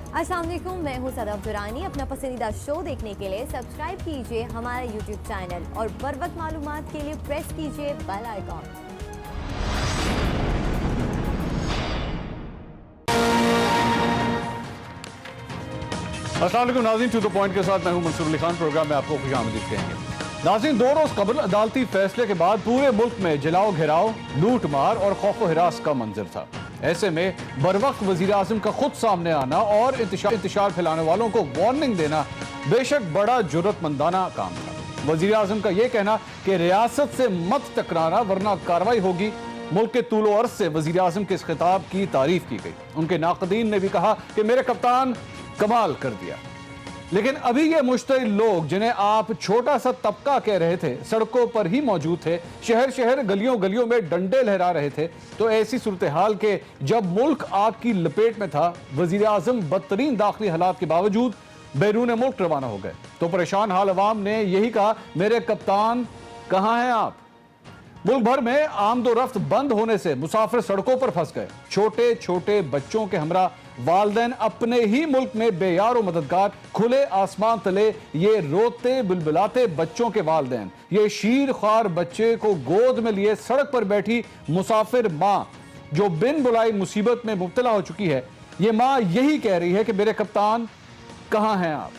अस्सलाम वालेकुम, मैं हूँ सदफ दुरानी। अपना पसंदीदा शो देखने के लिए सब्सक्राइब कीजिए हमारा यूट्यूब चैनल और बर वक्त मालूमात के लिए प्रेस कीजिए बेल आइकॉन। अस्सलाम वालेकुम नाज़रीन, टू द पॉइंट के साथ मैं हूं मंसूर अली खान। प्रोग्राम में आपको खुशामदीद कहेंगे। नाज़रीन, 2 रोज कबल अदालती फैसले के बाद पूरे मुल्क में जलाओ घेराव, लूट मार और खौफ हिरास का मंजर था। ऐसे में बरवक्त वजीर आज़म का खुद सामने आना और इंतशार फैलाने वालों को वार्निंग देना बेशक बड़ा जुर्रतमंदाना काम था। वजीर आज़म का यह कहना कि रियासत से मत टकराना वरना कार्रवाई होगी, मुल्क के तूलो अर्ज से वजीर आज़म के इस खिताब की तारीफ की गई। उनके नाक़दीन ने भी कहा कि मेरे कप्तान कमाल कर दिया। लेकिन अभी ये मुश्तइल लोग जिन्हें आप छोटा सा तबका कह रहे थे, सड़कों पर ही मौजूद थे, शहर शहर गलियों गलियों में डंडे लहरा रहे थे। तो ऐसी सूरत हाल के जब मुल्क आग की लपेट में था, वजीर आज़म बदतरीन दाखिली हालात के बावजूद बैरून मुल्क रवाना हो गए। तो परेशान हाल अवाम ने यही कहा, मेरे कप्तान कहाँ हैं आप। मुल्क भर में आमदोरफ्त बंद होने से मुसाफिर सड़कों पर फंस गए। छोटे छोटे बच्चों के हमरा वालदैन अपने ही मुल्क में बेयार और मददगार, खुले आसमान तले ये रोते बुलबुलाते बच्चों के वालदैन, ये शीर ख्वार बच्चे को गोद में लिए सड़क पर बैठी मुसाफिर माँ जो बिन बुलाई मुसीबत में मुब्तला हो चुकी है, ये माँ यही कह रही है कि मेरे कप्तान कहाँ हैं आप।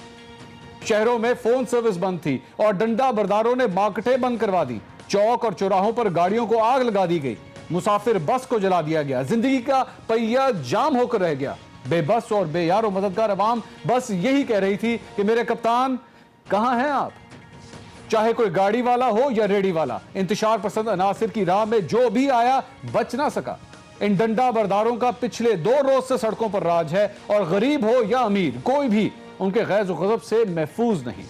शहरों में फोन सर्विस बंद थी और डंडा बरदारों ने मार्केटें बंद करवा दी। चौक और चौराहों पर गाड़ियों को आग लगा दी गई। मुसाफिर बस को जला दिया गया। जिंदगी का पहिया जाम होकर रह गया। बेबस और बेयार और मददगार अवाम बस यही कह रही थी कि मेरे कप्तान कहां हैं आप। चाहे कोई गाड़ी वाला हो या रेडी वाला, इंतशार पसंद अनासिर की राह में जो भी आया बच ना सका। इन डंडा बरदारों का पिछले 2 रोज से सड़कों पर राज है और गरीब हो या अमीर, कोई भी उनके गैज़ और गज़ब से महफूज नहीं।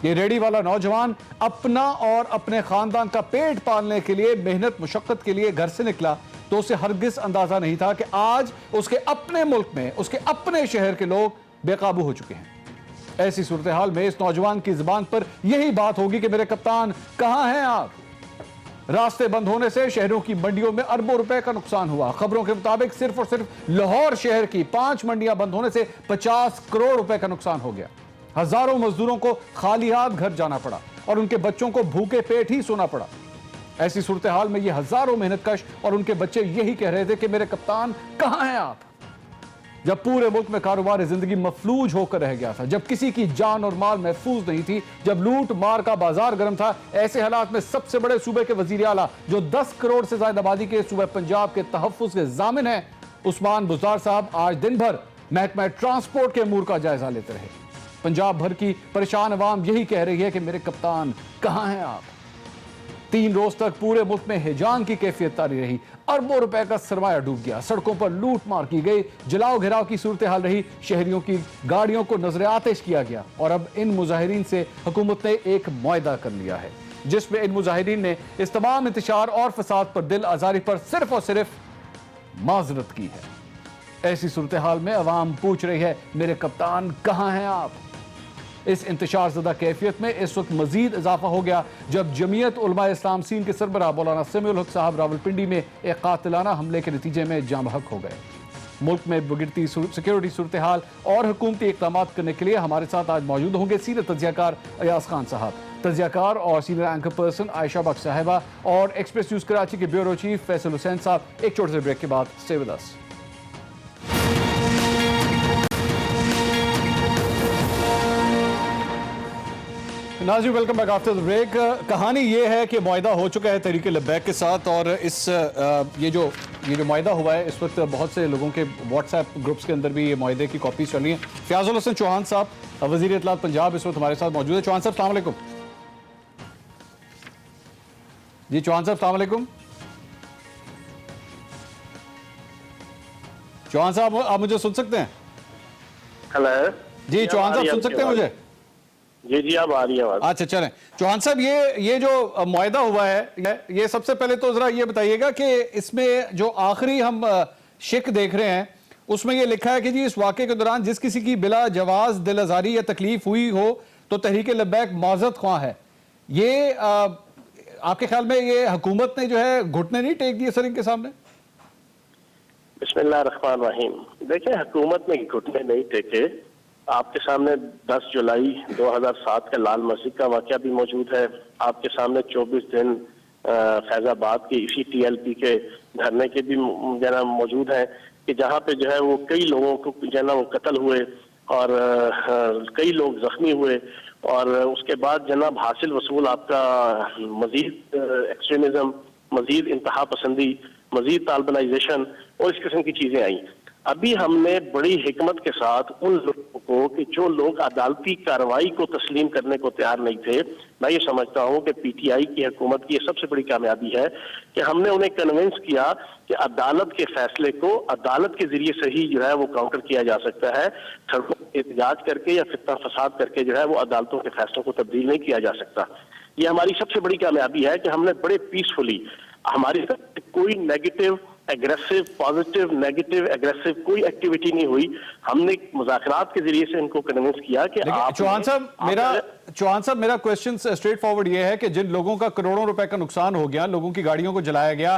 ये रेडी वाला नौजवान अपना और अपने खानदान का पेट पालने के लिए मेहनत मुशक्कत के लिए घर से निकला, तो उसे हरगिज अंदाजा नहीं था कि आज उसके अपने मुल्क में, उसके अपने शहर के लोग बेकाबू हो चुके हैं। ऐसी सूरत हाल में इस नौजवान की जुबान पर यही बात होगी कि मेरे कप्तान कहां हैं आप। रास्ते बंद होने से शहरों की मंडियों में अरबों रुपए का नुकसान हुआ। खबरों के मुताबिक सिर्फ और सिर्फ लाहौर शहर की 5 मंडियां बंद होने से 50 करोड़ रुपए का नुकसान हो गया। हजारों मजदूरों को खाली हाथ घर जाना पड़ा और उनके बच्चों को भूखे पेट ही सोना पड़ा। ऐसी सूरत हाल में ये हजारों मेहनतकश और उनके बच्चे यही कह रहे थे कि मेरे कप्तान कहां हैं आप। जब पूरे मुल्क में कारोबार जिंदगी मफलूज होकर रह गया था, जब किसी की जान और माल महफूज नहीं थी, जब लूट मार का बाजार गर्म था, ऐसे हालात में सबसे बड़े सूबे के वजीर आला जो 10 करोड़ से ज्यादा आबादी के सूबे पंजाब के तहफ्फुज के जामिन हैं, उस्मान बुज़दार साहब आज दिन भर महकमा ट्रांसपोर्ट के अमूर का जायजा लेते रहे। पंजाब भर की परेशान अवाम यही कह रही है कि मेरे कप्तान कहां हैं आप। 3 रोज तक पूरे मुल्क में हिजान की कैफियत तारी रही। अरबों रुपए का सरमाया डूब गया। सड़कों पर लूट मार की गई। जलाओ घेराव की सूरत हाल रही। शहरियों की गाड़ियों को नजर आतिश किया गया और अब इन मुजाहिरीन से हुकूमत ने एक मुआहदा कर लिया है, जिसमें इन मुजाहिरीन ने इस तमाम इंतशार और फसाद पर दिल आजारी पर सिर्फ और सिर्फ माजरत की है। ऐसी सूरत हाल में अवाम पूछ रही है, मेरे कप्तान कहां हैं आप। इस इंतशार ज़दा कैफियत में इस वक्त मजीद इजाफा हो गया जब जमीयत उलमा इस्लाम सीन के सरबराह मौलाना समीउल हक साहब रावलपिंडी में एक कातिलाना हमले के नतीजे में जाम बहक हो गए। मुल्क में बिगड़ती सिक्योरिटी सूरत हाल और हुकूमती इक़दाम करने के लिए हमारे साथ आज मौजूद होंगे सीनियर तज्ज़ियाकार अयाज खान साहब, तज्ज़ियाकार और सीनियर एंकर पर्सन आयशा बख्श साहिबा और एक्सप्रेस न्यूज़ कराची के ब्यूरो चीफ फैसल हुसैन साहब। एक छोटे से ब्रेक के बाद स्टे विद अस। नाज़रीन, welcome back after the break. कहानी ये है कि मुआहदा हो चुका है तहरीक लब्बैक के साथ और इस ये जो मुआहदा हुआ है, इस वक्त बहुत से लोगों के व्हाट्सएप ग्रुप्स के अंदर भी ये मुआहदे की कॉपीज चल रही हैं। फयाजुल हसन चौहान साहब, वज़ीर इत्तलात पंजाब, इस वक्त हमारे साथ मौजूद है। चौहान साहब अस्सलाम वालेकुम। जी चौहान साहब अस्सलाम वालेकुम। चौहान साहब आप मुझे सुन सकते हैं? हेलो जी चौहान साहब सुन सकते हैं मुझे? जी जी अब आ रही है आवाज। अच्छा चलें चौहान साहब, ये जो मुआहदा हुआ है, ये सबसे पहले तो जरा ये बताइएगा कि इसमें जो आखिरी हम शिक देख रहे हैं उसमें ये लिखा है कि जी इस वाक़े के दौरान जिस किसी की बिला जवाज दिल आज़ारी या तकलीफ हुई हो तो तहरीक लब्बैक माज़रत ख्वाह है। ये आपके ख्याल में ये हुकूमत ने जो है घुटने नहीं टेक दिए सर इनके सामने? बिस्मिल्लाहिर्रहमानिर्रहीम। देखिए, हुकूमत ने घुटने नहीं टेके। आपके सामने 10 जुलाई 2007 का लाल मस्जिद का वाक़या भी मौजूद है। आपके सामने 24 दिन फैजाबाद के इसी TLP के धरने के भी मौजूद हैं कि जहाँ पे जो है वो कई लोगों को वो कत्ल हुए और कई लोग जख्मी हुए, और उसके बाद जनाब हासिल वसूल आपका मजीद एक्सट्रीमिज्म, मजीद इंतहा पसंदी, मजीद तालिबानाइजेशन और इस किस्म की चीजें आई। अभी हमने बड़ी हिकमत के साथ उन लोगों को कि जो लोग अदालती कार्रवाई को तस्लीम करने को तैयार नहीं थे, मैं ये समझता हूँ कि PTI की हुकूमत की ये सबसे बड़ी कामयाबी है कि हमने उन्हें कन्विंस किया कि अदालत के फैसले को अदालत के जरिए से ही जो है वो काउंटर किया जा सकता है। सड़कों पर एहतजाज करके या फितना फसाद करके जो है वो अदालतों के फैसलों को तब्दील नहीं किया जा सकता। ये हमारी सबसे बड़ी कामयाबी है कि हमने बड़े पीसफुली, हमारी तरफ कोई negative aggressive, positive, negative, aggressive कोई एक्टिविटी नहीं हुई। हमने मुज़ाकरात के जरिए से इनको कन्विंस किया कि आप चौहान साहब मेरा क्वेश्चन स्ट्रेट फॉरवर्ड ये है कि जिन लोगों का करोड़ों रुपए का नुकसान हो गया, लोगों की गाड़ियों को जलाया गया,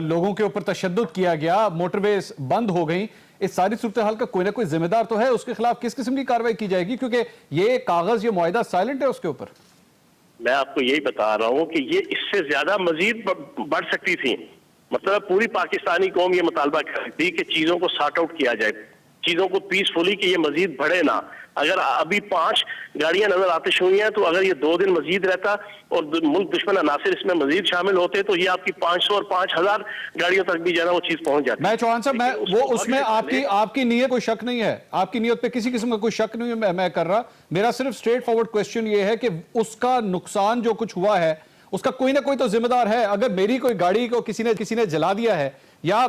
लोगों के ऊपर तशद्दुद किया गया, मोटरवेज बंद हो गई, इस सारी सूरत हाल का कोई ना कोई जिम्मेदार तो है। उसके खिलाफ किस किस्म की कार्रवाई की जाएगी, क्योंकि ये कागज, ये मुआहिदा साइलेंट है उसके ऊपर। मैं आपको यही बता रहा हूं कि ये इससे ज्यादा मजीद बढ़ सकती थी। मतलब पूरी पाकिस्तानी कौम ये मुतालबा करती कि चीजों को सॉर्ट आउट किया जाए, चीजों को पीसफुली, कि ये मजीद बढ़े ना। अगर अभी 5 गाड़ियां नजर आतिश हुई हैं, तो अगर ये 2 दिन मजीद रहता और मुल्क दुश्मन अनासिर इसमें मजीद शामिल होते तो ये आपकी 500 और 5000 गाड़ियों तक भी जाना वो चीज पहुंच जाती। मैं चौहान साहब, मैं वो उसमें आपकी नीयत कोई शक नहीं है, आपकी नीयत पे किसी किस्म का कोई शक नहीं है मैं कर रहा। मेरा सिर्फ स्ट्रेट फॉरवर्ड क्वेश्चन ये है कि उसका नुकसान जो कुछ हुआ है उसका कोई ना कोई तो जिम्मेदार है। अगर मेरी कोई गाड़ी को किसी ने जला दिया है, या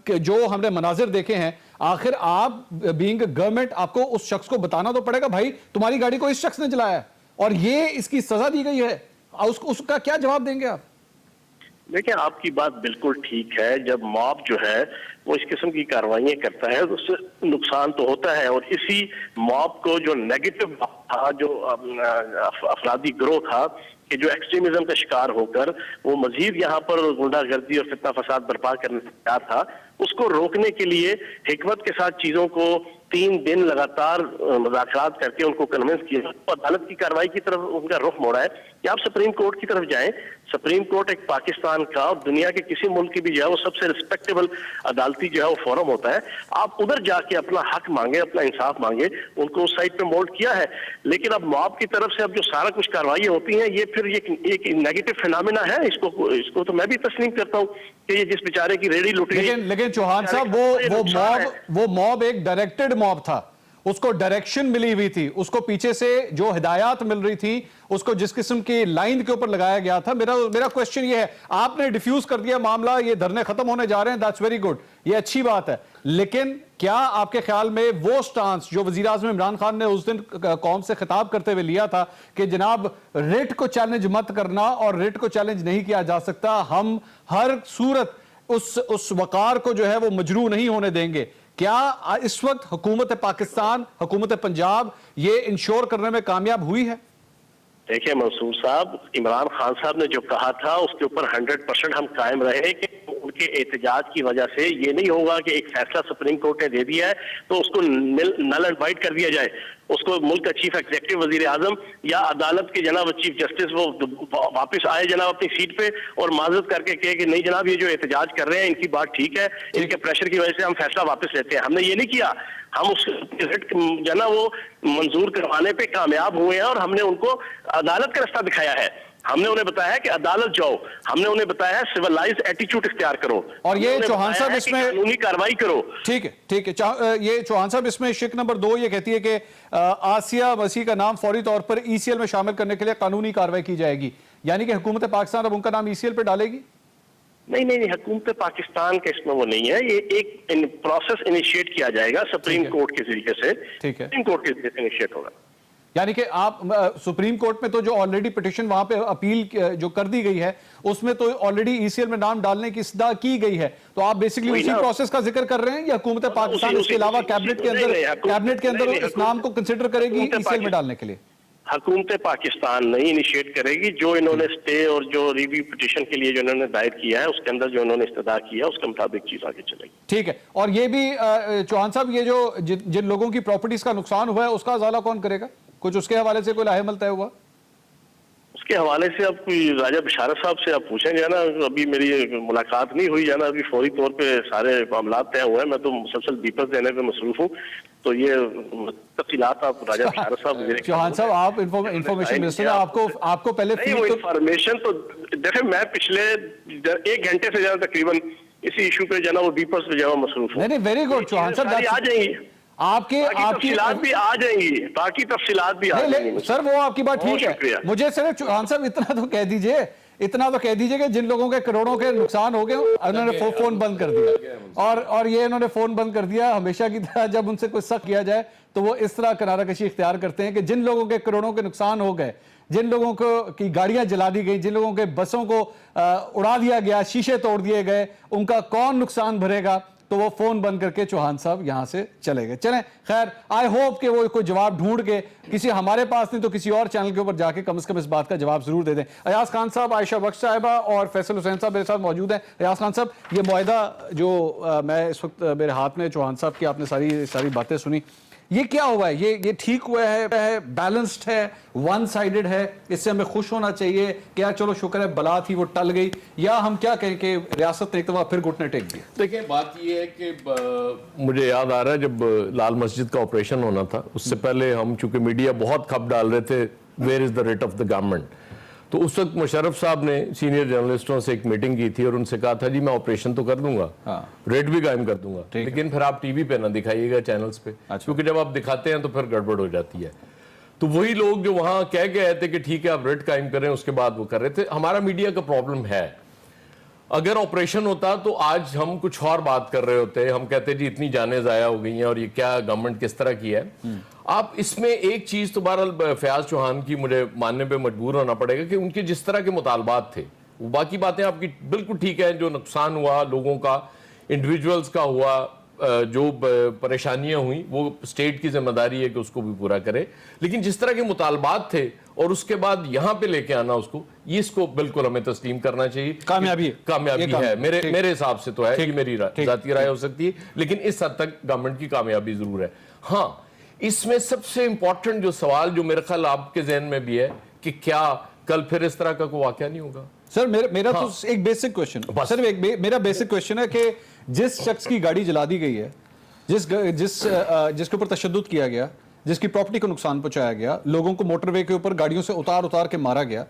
जो हमने मनाजिर देखे हैं, आखिर आप बीइंग गवर्नमेंट आपको उस शख्स को बताना तो पड़ेगा, भाई तुम्हारी गाड़ी को इस शख्स ने जलाया है और ये इसकी सजा दी गई है। उसका क्या जवाब देंगे आप? देखिए, आपकी बात बिल्कुल ठीक है। जब मॉब जो है वो इस किस्म की कार्रवाइयां करता है तो उससे नुकसान तो होता है, और इसी मॉब को जो नेगेटिव था, जो अफरादी गिरोह था कि जो एक्सट्रीमिज्म का शिकार होकर वो मजीद यहाँ पर गुंडागर्दी और फितना फसाद बर्पा करने से तैयार था, उसको रोकने के लिए हिकमत के साथ चीजों को 3 दिन लगातार मुज़ाकरात करके उनको कन्विंस किया, तो अदालत की कार्रवाई की तरफ उनका रुख मोड़ा है कि आप सुप्रीम कोर्ट की तरफ जाएं। सुप्रीम कोर्ट एक पाकिस्तान का और दुनिया के किसी मुल्क की भी जो है वो सबसे रिस्पेक्टेबल अदालती जो है वो फोरम होता है। आप उधर जाके अपना हक मांगे, अपना इंसाफ मांगे। उनको उस साइड पे मोल्ड किया है, लेकिन अब मॉब की तरफ से अब जो सारा कुछ कार्रवाई होती है, ये फिर एक नेगेटिव फिनोमेना है। इसको तो मैं भी तस्लीम करता हूँ कि ये जिस बेचारे की रेडी लुटी। लेकिन चौहान साहब, वो मॉब एक डायरेक्टेड मॉब था, उसको डायरेक्शन मिली हुई थी, उसको पीछे से जो हिदायत मिल रही थी, उसको जिस किस्म की लाइन के ऊपर लगाया गया था। मेरा क्वेश्चन ये है, आपने डिफ्यूज कर दिया मामला, ये धरने खत्म होने जा रहे हैं, दैट्स वेरी गुड, ये अच्छी बात है। लेकिन क्या आपके ख्याल में वो स्टांस जो वजीर आज़म इमरान खान ने उस दिन कौम से खिताब करते हुए लिया था कि जनाब रिट को चैलेंज मत करना, और रिट को चैलेंज नहीं किया जा सकता, हम हर सूरत उस वकार को जो है वो मजरू नहीं होने देंगे, क्या इस वक्त हुकूमत पाकिस्तान, हुकूमत पंजाब ये इंश्योर करने में कामयाब हुई है? देखिए मंसूर साहब, इमरान खान साहब ने जो कहा था उसके ऊपर 100% हम कायम रहे कि उनके एहतजाज की वजह से ये नहीं होगा कि एक फैसला सुप्रीम कोर्ट ने दे दिया है तो उसको नल एंड वाइट कर दिया जाए, उसको मुल्क का चीफ एग्जीक्यूटिव वजीर आजम या अदालत के जनाब चीफ जस्टिस वो वापस आए जनाब अपनी सीट पे और माजरत करके कहे कि नहीं जनाब ये जो एहतजाज कर रहे हैं इनकी बात ठीक है, इनके प्रेशर की वजह से हम फैसला वापस लेते हैं। हमने ये नहीं किया, हम उस जना वो मंजूर करवाने पे कामयाब हुए हैं और हमने उनको अदालत का रास्ता दिखाया है। हमने उन्हें बताया कि अदालत जाओ, हमने उन्हें बताया है सिविलाइज्ड एटीट्यूड इख्तियार करो, और ये चौहान साहब इसमें कानूनी कार्रवाई करो। ठीक है, ये चौहान साहब इसमें शिक नंबर 2 ये कहती है कि आसिया मसीह का नाम फौरी तौर पर ECL में शामिल करने के लिए कानूनी कार्रवाई की जाएगी, यानी कि हुकूमत पाकिस्तान अब उनका नाम ECL पे डालेगी? नहीं, हुकूमत पाकिस्तान का इसमें वो नहीं है, ये एक प्रोसेस इनिशिएट किया जाएगा सुप्रीम कोर्ट के जरिए से, ठीक है, सुप्रीम कोर्ट के जरिए से इनिशिएट होगा। यानी कि आप सुप्रीम कोर्ट में तो जो ऑलरेडी पिटीशन वहां पे अपील जो कर दी गई है उसमें तो ऑलरेडी ECL में नाम डालने की सदा की गई है, तो आप बेसिकली उसी प्रोसेस का जिक्र कर रहे हैं या हुकूमत पाकिस्तान इसके अलावा कैबिनेट के अंदर इस नाम को कंसिडर करेगी ECL में डालने के लिए? हुकूमत पाकिस्तान नहीं इनिशिएट करेगी। जो इन्होंने स्टे और जो रिव्यू पिटीशन के लिए जो इन्होंने दायर किया है उसके अंदर जो इन्होंने इस्तदा किया है उसके मुताबिक चीज आगे चलेगी। ठीक है, और ये भी चौहान साहब, ये जो जिन लोगों की प्रॉपर्टीज का नुकसान हुआ है उसका अजाला कौन करेगा? कुछ उसके हवाले से कोई लाहेमल तय हुआ? उसके हवाले से आप कोई राजा बिशारत साहब से आप पूछेंगे ना, अभी मेरी मुलाकात नहीं हुई है ना, अभी फौरी तौर पे सारे मामला तय हुए हैं, मैं तो मुसलसल दीपक देने पे मसरूफ हूँ, तो ये तफसीलात आप राजा बिशारत साहब। चौहान साहब, आप इंफॉर्मेशन मिनिस्टर हैं, आपको पहले वो इंफॉर्मेशन तो देखे, मैं पिछले 1 घंटे से ज्यादा तकरीबन इसी इशू पे जो है वो दीपक पे जो मसरूफ हूँ। नहीं, वेरी गुड चौहान साहब, आ जाएंगी आपकी तफसीलात भी आ जाएंगी, बाकी तफसीलात भी आ जाएंगी सर, वो आपकी बात ठीक है। मुझे सिर्फ चौहान साहब इतना तो कह दीजिए कि जिन लोगों के करोड़ों के नुकसान हो गए उन्होंने फोन बंद कर दिया, और ये इन्होंने फोन बंद कर दिया। हमेशा की तरह जब उनसे कोई शक किया जाए तो वो इस तरह किनारा कशी इख्तियार करते हैं कि जिन लोगों के करोड़ों के नुकसान हो गए, जिन लोगों को की गाड़ियां जला दी गई, जिन लोगों के बसों को उड़ा दिया गया, शीशे तोड़ दिए गए, उनका कौन नुकसान भरेगा? तो वो फोन बंद करके चौहान साहब यहां से चले गए। चलें, खैर, आई होप कि वो कोई जवाब ढूंढ के किसी, हमारे पास नहीं तो किसी और चैनल के ऊपर जाके कम से कम इस बात का जवाब जरूर दे दें। अयाज खान साहब, आयशा बख्श साहिबा और फैसल हुसैन साहब मेरे साथ मौजूद हैं। अयाज खान साहब, ये मुआहदा जो मैं इस वक्त मेरे हाथ में, चौहान साहब की आपने सारी बातें सुनी, ये क्या हुआ है? ये ठीक हुआ है, बैलेंस्ड है, वन साइडेड है? इससे हमें खुश होना चाहिए क्या चलो शुक्र है बला थी वो टल गई, या हम क्या कहें कि रियासत ने एक दफा फिर घुटने टेक दिए? देखिए, बात ये है कि मुझे याद आ रहा है जब लाल मस्जिद का ऑपरेशन होना था, उससे पहले हम चूंकि मीडिया बहुत खप डाल रहे थे where is the rate of the government, तो उस वक्त मुशर्रफ साहब ने सीनियर जर्नलिस्टों से एक मीटिंग की थी और उनसे कहा था जी मैं ऑपरेशन तो कर दूंगा, रेट भी कायम कर दूंगा, लेकिन फिर आप टीवी पे ना दिखाइएगा, चैनल्स पे, क्योंकि जब आप दिखाते हैं तो फिर गड़बड़ हो जाती है। तो वही लोग जो वहां कह गए थे कि ठीक है आप रेट कायम करें, उसके बाद वो कर रहे थे। हमारा मीडिया का प्रॉब्लम है, अगर ऑपरेशन होता तो आज हम कुछ और बात कर रहे होते, हम कहते जी इतनी जानें जाया हो गई हैं और ये क्या गवर्नमेंट किस तरह की है। आप इसमें एक चीज तो बहरहाल फयाज चौहान की मुझे मानने पे मजबूर होना पड़ेगा कि उनके जिस तरह के मुतालबात थे, वो बाकी बातें आपकी बिल्कुल ठीक है, जो नुकसान हुआ लोगों का, इंडिविजुअल्स का हुआ, जो परेशानियां हुई वो स्टेट की जिम्मेदारी है कि उसको भी पूरा करे, लेकिन जिस तरह के मुतालबात थे और उसके बाद यहां पे लेके आना उसको, ये इसको बिल्कुल हमें तस्लीम करना चाहिए। कामयाबी है मेरे हिसाब से तो है, ये मेरी जाती राय हो सकती है, लेकिन इस हद तक गवर्नमेंट की कामयाबी जरूर है। हाँ, इसमें सबसे इंपॉर्टेंट जो सवाल जो मेरे ख्याल आपके जहन में भी है कि क्या कल फिर इस तरह का कोई वाकया नहीं होगा? सर, मेरा तो एक बेसिक क्वेश्चन, सर मेरा बेसिक क्वेश्चन है कि जिस शख्स की गाड़ी जला दी गई है, जिसके ऊपर तशद्दुद किया गया, जिसकी प्रॉपर्टी को नुकसान पहुंचाया गया, लोगों को मोटरवे के ऊपर गाड़ियों से उतार के मारा गया,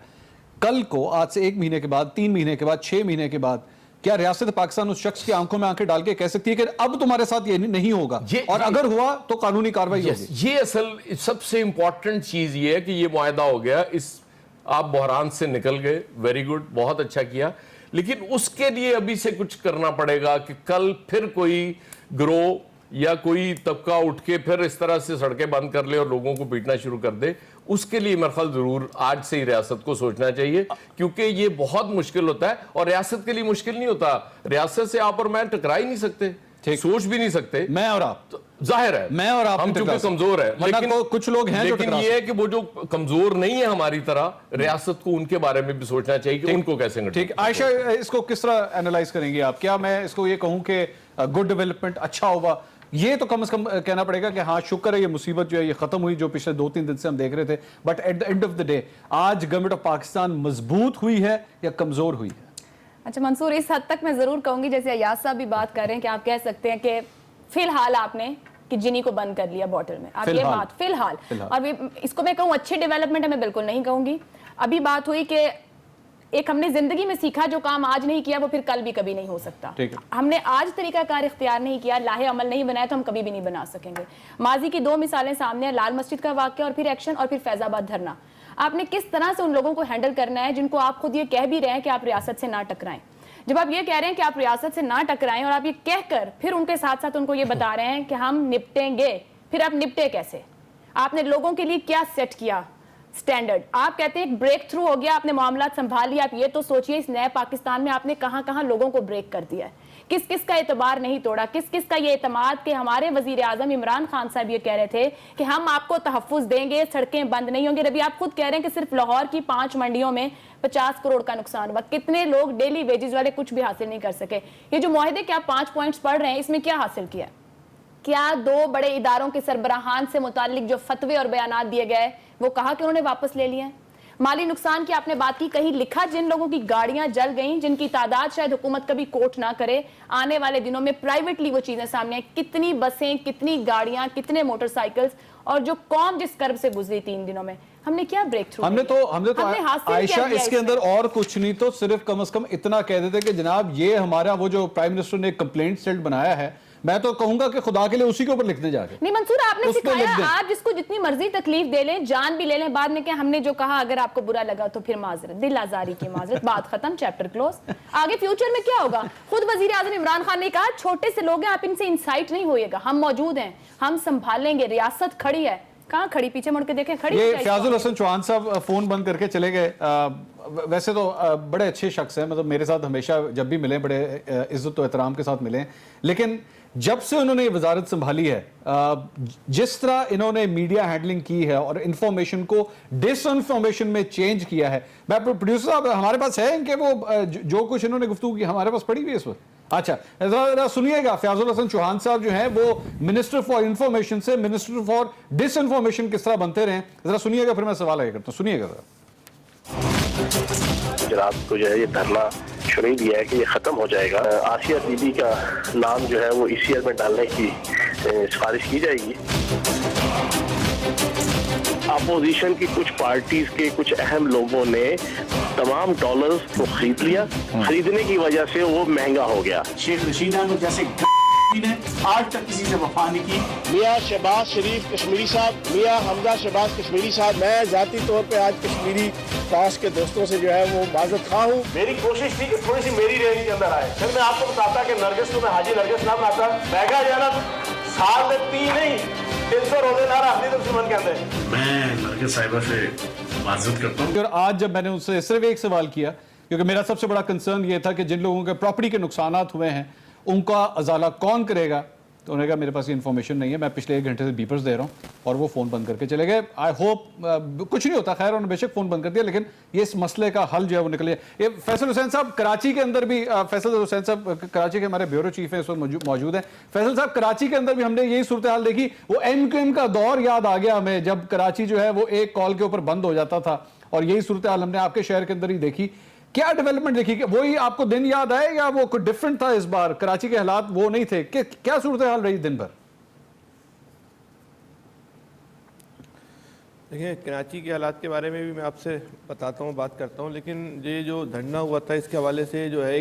कल को आज से 1 महीने के बाद, 3 महीने के बाद, 6 महीने के बाद क्या रियासत पाकिस्तान उस शख्स की आंखों में आंखें डाल के कह सकती है कि अब तुम्हारे साथ ये नहीं होगा, और अगर हुआ तो कानूनी कार्रवाई होगी? ये असल सबसे इंपॉर्टेंट चीज ये है कि ये मुआहदा हो गया, इस आप बहरान से निकल गए, वेरी गुड, बहुत अच्छा किया, लेकिन उसके लिए अभी से कुछ करना पड़ेगा कि कल फिर कोई ग्रोह या कोई तबका उठ के फिर इस तरह से सड़कें बंद कर ले और लोगों को पीटना शुरू कर दे। उसके लिए मेरे ख्याल जरूर आज से ही रियासत को सोचना चाहिए, क्योंकि ये बहुत मुश्किल होता है, और रियासत के लिए मुश्किल नहीं होता, रियासत से आप और मैं टकरा ही नहीं सकते, सोच भी नहीं सकते, मैं और आप, तो जाहिर है मैं और आप हम चूंकि कमजोर है, लेकिन कुछ लोग हैं, लेकिन ये है कि वो जो कमजोर नहीं है हमारी तरह, रियासत को उनके बारे में भी सोचना चाहिए कि उनको कैसे। ठीक, आयशा, इसको किस तरह एनालाइज करेंगे आप? क्या मैं इसको ये कहूं कि गुड डेवलपमेंट, अच्छा होगा, ये तो कम से कम कहना पड़ेगा कि हाँ शुक्र है ये मुसीबत जो है ये खत्म हुई, जो पिछले 2-3 दिन से हम देख रहे थे, but at the end of the day आज गवर्नमेंट ऑफ पाकिस्तान मजबूत हुई है या कमजोर हुई है? अच्छा मंसूर, इस हद तक मैं जरूर कहूंगी, जैसे अयाज साहब भी बात कर रहे हैं कि आप कह सकते हैं कि फिलहाल आपने कि जिनी को बंद कर लिया बॉटल में, आप ये बात फिलहाल, और इसको मैं कहूँ अच्छी डेवलपमेंट है, मैं बिल्कुल नहीं कहूंगी। अभी बात हुई कि एक हमने जिंदगी में सीखा, जो काम आज नहीं किया वो फिर कल भी कभी नहीं हो सकता। हमने आज तरीकाकार इख्तियार नहीं किया, लाहे अमल नहीं बनाया, तो हम कभी भी नहीं बना सकेंगे। माजी की 2 मिसालें सामने हैं, लाल मस्जिद का वाकया और फिर एक्शन, और फिर फैजाबाद धरना। आपने किस तरह से उन लोगों को हैंडल करना है जिनको आप खुद ये कह भी रहे हैं कि आप रियासत से ना टकराएं। जब आप ये कह रहे हैं कि आप रियासत से ना टकराएं और आप ये कहकर फिर उनके साथ साथ उनको ये बता रहे हैं कि हम निपटेंगे, फिर आप निपटे कैसे? आपने लोगों के लिए क्या सेट किया स्टैंडर्ड? आप कहते हैं एक ब्रेक थ्रू हो गया, आपने मामला संभाल लिया, आप ये तो सोचिए इस नए पाकिस्तान में आपने कहां कहां लोगों को ब्रेक कर दिया है, किस किस का एतबार नहीं तोड़ा, किस किस का ये एतमाद कि हमारे वजीर आजम इमरान खान साहब ये कह रहे थे कि हम आपको तहफ़्फ़ुज़ देंगे, सड़कें बंद नहीं होंगी। अभी आप खुद कह रहे हैं कि सिर्फ लाहौर की 5 मंडियों में 50 करोड़ का नुकसान हुआ। कितने लोग डेली वेजेस वाले कुछ भी हासिल नहीं कर सके। ये जो मुआहदे के आप 5 पॉइंट्स पढ़ रहे हैं, इसमें क्या हासिल किया? क्या 2 बड़े इदारों के सरबराहान से मुतालिक जो फतवे और बयानात दिए गए वो कहा कि उन्होंने वापस ले लिए हैं? माली नुकसान की आपने बात की, कहीं लिखा जिन लोगों की गाड़ियां जल गईं, जिनकी तादाद शायद हुकूमत कभी कोट ना करे, आने वाले दिनों में प्राइवेटली वो चीजें सामने आए, कितनी बसें, कितनी गाड़ियां, कितने मोटरसाइकिल्स, और जो कौम जिस कर्ब से गुजरी 3 दिनों में, हमने क्या ब्रेक थ्रू? हमने तो आयशा इसके अंदर और कुछ नहीं तो सिर्फ कम से कम इतना कह देते कि जनाब ये हमारा वो जो प्राइम मिनिस्टर ने कंप्लेंट सेल बनाया है, मैं तो कहूंगा कि खुदा के लिए उसी के ऊपर लिखने जाके। नहीं मंसूर, आपने सिखाया आप जिसको जितनी मर्जी तकलीफ दे लें, जान भी ले लें, बाद में क्या हमने जो कहा अगर आपको बुरा लगा तो फिर माजरत, दिल आजारी की माजरत, बात खत्म, चैप्टर क्लोज। आगे फ्यूचर में क्या होगा? खुद वजीर आजम इमरान खान ने कहा छोटे से लोग हैं, आप इनसे इंसाइट नहीं होइएगा, हम मौजूद हैं, हम संभालेंगे, रियासत खड़ी है। कहाँ खड़ी? पीछे मुड़ के देखें, खड़ी। ये फयाजुल हसन चौहान साहब फोन बंद करके चले गए। वैसे तो बड़े अच्छे शख्स हैं, मतलब मेरे साथ हमेशा जब भी मिले बड़े इज्जत और एहतराम के साथ मिले, लेकिन जब से उन्होंने ये वजारत संभाली है, जिस तरह इन्होंने मीडिया हैंडलिंग की है और इंफॉर्मेशन को डिसइंफॉर्मेशन में चेंज किया है, मैं प्रोड्यूसर साहब हमारे पास है इनके वो जो कुछ इन्होंने गुफ्तगू की हमारे पास पड़ी हुई है इस वक्त। अच्छा जरा सुनिएगा, फयाजुल हसन चौहान साहब जो हैं वो मिनिस्टर फॉर इंफॉर्मेशन से मिनिस्टर फॉर डिसइंफॉर्मेशन किस तरह बनते रहे, जरा सुनिएगा, फिर मैं सवाल आगे करता हूँ, सुनिएगा जरा। गुजरात को जो है ये धरना शुरू दिया है कि ये खत्म हो जाएगा। आसिया बीबी का नाम जो है वो ECR में डालने की सिफारिश की जाएगी। अपोजिशन की कुछ पार्टीज के कुछ अहम लोगों ने तमाम डॉलर्स को खरीद लिया, खरीदने की वजह से वो महंगा हो गया। शेख रशीदा को जैसे ने आज तक किसी से वफा नहीं की। मियाँ शहबाज शरीफ कश्मीरी साहब, मियाँ हमजा शहबाज कश्मीरी साहब, मैं जाती तौर पे आज कश्मीरी पास के दोस्तों से जो है वो माजरत खा हूँ। मेरी कोशिश थी कि थोड़ी सी मेरी रेंज के अंदर आए। फिर मैं आपको बताता कि नरगिस को मैं हाजी नरगिस नाम आता, महंगा जो है ना साल में 3 नहीं 300 रोजे ला रहा अपनी दुश्मन के अंदर। मैं नरगिस साहिबा से माजरत करता हूँ। और आज जब मैंने उनसे सिर्फ एक सवाल किया, क्योंकि मेरा सबसे बड़ा कंसर्न ये था कि जिन लोगों के प्रॉपर्टी के नुकसानात हुए हैं उनका अजाला कौन करेगा, तो उन्होंने कहा मेरे पास ये इन्फॉर्मेशन नहीं है, मैं पिछले 1 घंटे से बीपर्स दे रहा हूँ, और वो फ़ोन बंद करके चले गए। आई होप कुछ नहीं होता, खैर उन्होंने बेशक फ़ोन बंद कर दिया, लेकिन ये इस मसले का हल जो है वो निकले। ये फैसल हुसैन साहब कराची के अंदर भी, फैसल हुसैन साहब कराची के हमारे ब्यूरो चीफ हैं, इस वक्त मौजूद हैं। फैसल साहब, कराची के अंदर भी हमने यही सूरत हाल देखी, वो MQM का दौर याद आ गया हमें, जब कराची जो है वो एक कॉल के ऊपर बंद हो जाता था, और यही सूरत हाल हमने आपके शहर के अंदर ही देखी। क्या डेवलपमेंट देखी? वही आपको दिन याद आए या वो कुछ डिफरेंट था इस बार? कराची के हालात वो नहीं थे, क्या सूरत हाल रही दिन भर? देखिए, कराची के हालात के बारे में भी मैं आपसे बताता हूँ, बात करता हूँ, लेकिन ये जो धरना हुआ था इसके हवाले से जो है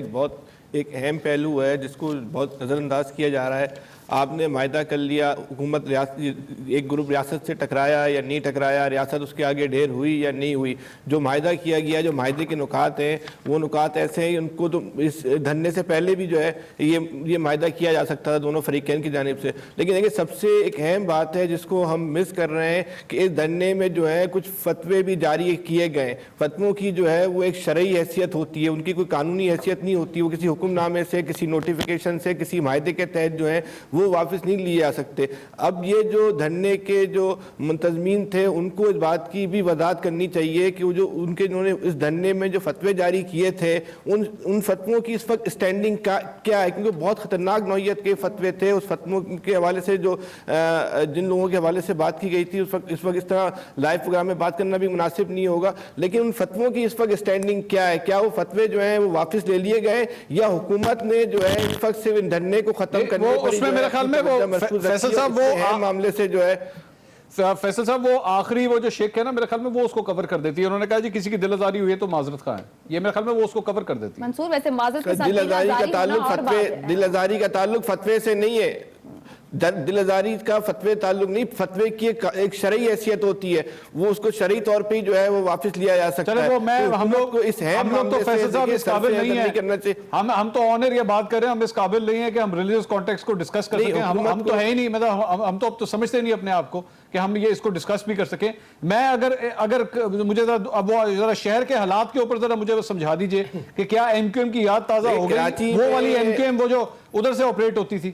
एक अहम पहलू है जिसको बहुत नज़रअंदाज किया जा रहा है। आपने मायदा कर लिया, हुकूमत एक ग्रुप रियासत से टकराया या नहीं टकराया, रियासत उसके आगे ढेर हुई या नहीं हुई, जो मायदा किया गया, जो मायदे के नुकात हैं वो नुकात ऐसे हैं, उनको तो इस धरने से पहले भी जो है ये मायदा किया जा सकता था दोनों फरीकैन की जानिब से। लेकिन देखिए, सबसे एक अहम बात है जिसको हम मिस कर रहे हैं कि इस धरने में जो है कुछ फतवे भी जारी किए गए। फतवों की जो है वो एक शरई हैसियत होती है, उनकी कोई कानूनी हैसियत नहीं होती, वो किसी हुक्मनामे से, किसी नोटिफिकेशन से, किसी मायदे के तहत जो है वो वापस नहीं लिए जा सकते। अब ये जो धरने के जो मुंतजमीन थे उनको इस बात की भी वजाहत करनी चाहिए कि वो जो उन्होंने इस धरने में जो फतवे जारी किए थे उन फतवों की इस वक्त स्टैंडिंग क्या है, क्योंकि बहुत ख़तरनाक नौइयत के फतवे थे। उस फतवों के हवाले से जो जिन लोगों के हवाले से बात की गई थी इस वक्त इस तरह लाइव प्रोग्राम में बात करना भी मुनासिब नहीं होगा, लेकिन उन फतवों की इस वक्त स्टैंडिंग क्या है? क्या वो फतवे जो हैं वो वापस ले लिए गए या हुकूमत ने जो है इस वक्त सिर्फ इन धरने को खत्म करने उसमें मेरे ख्याल में वो फैसल साहब वो मामले से जो है फैसल साहब वो आखिरी वो जो शेख है ना, मेरे ख्याल में वो उसको कवर कर देती है। उन्होंने कहा जी किसी की दिल आजारी हुई है तो माजरत खाएं, ये मेरे ख्याल में वो उसको कवर कर देती है। मंसूर, वैसे माजरत के साथ दिल आजारी का ताल्लुक फतवे से नहीं है। دل آزاری کا فتوے تعلق نہیں, فتوے کی ایک شرعی حیثیت ہوتی ہے, وہ اس کو شرعی طور پہ جو ہے وہ واپس لیا جا سکتا ہے. ہم لوگ تو فیصل صاحب اس قابل نہیں ہیں, ہم تو آنر یہ بات کر رہے ہیں, ہم اس قابل نہیں ہیں کہ ہم ریلیجیس کانٹیکس کو ڈسکس کر سکیں. ہم تو ہے ہی نہیں, مطلب ہم تو اب تو سمجھتے نہیں اپنے آپ کو کہ ہم یہ اس کو ڈسکس بھی کر سکیں. میں اگر مجھے اب وہ ذرا شہر کے حالات کے اوپر ذرا مجھے سمجھا دیجئے کہ کیا ایم کیو ایم کی یاد تازہ ہو گئی, وہ والی ایم کیو ایم وہ جو ادھر سے آپریٹ ہوتی تھی.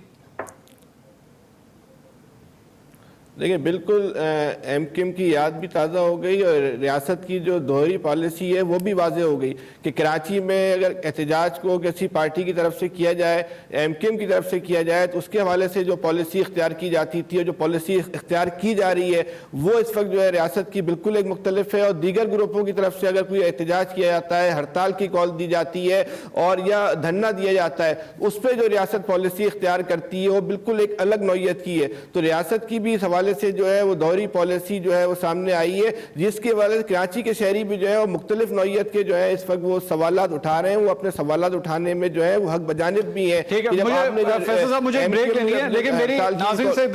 دیکھیں بالکل ایم کیو ایم کی یاد بھی تازہ ہو گئی, اور ریاست کی جو دوہری پالیسی ہے وہ بھی واضح ہو گئی کہ کراچی میں اگر احتجاج کو کسی پارٹی کی طرف سے کیا جائے, ایم کیو ایم کی طرف سے کیا جائے, تو اس کے حوالے سے جو پالیسی اختیار کی جاتی تھی اور جو پالیسی اختیار کی جا رہی ہے وہ اس وقت جو ہے ریاست کی بالکل ایک مختلف ہے. اور دیگر گروپوں کی طرف سے اگر کوئی احتجاج کیا جاتا ہے, ہڑتال کی کال دی جاتی ہے اور یا دھرنا دیا جاتا ہے, اس پہ جو ریاست پالیسی اختیار کرتی ہے وہ بالکل ایک الگ نوعیت کی ہے. تو ریاست کی بھی اس حوالے سے جو ہے وہ دوہری پالیسی جو ہے وہ سامنے آئی ہے, جس کے وجہ سے کراچی کے شہری بھی جو ہے وہ مختلف نوعیت کے جو ہے اس وقت وہ سوالات اٹھا رہے ہیں. وہ اپنے سوالات اٹھانے میں جو ہے وہ حق بجانب بھی ہیں. ٹھیک ہے, فیصل صاحب مجھے بریک لینی ہے, لیکن میری ناظرین سے ایک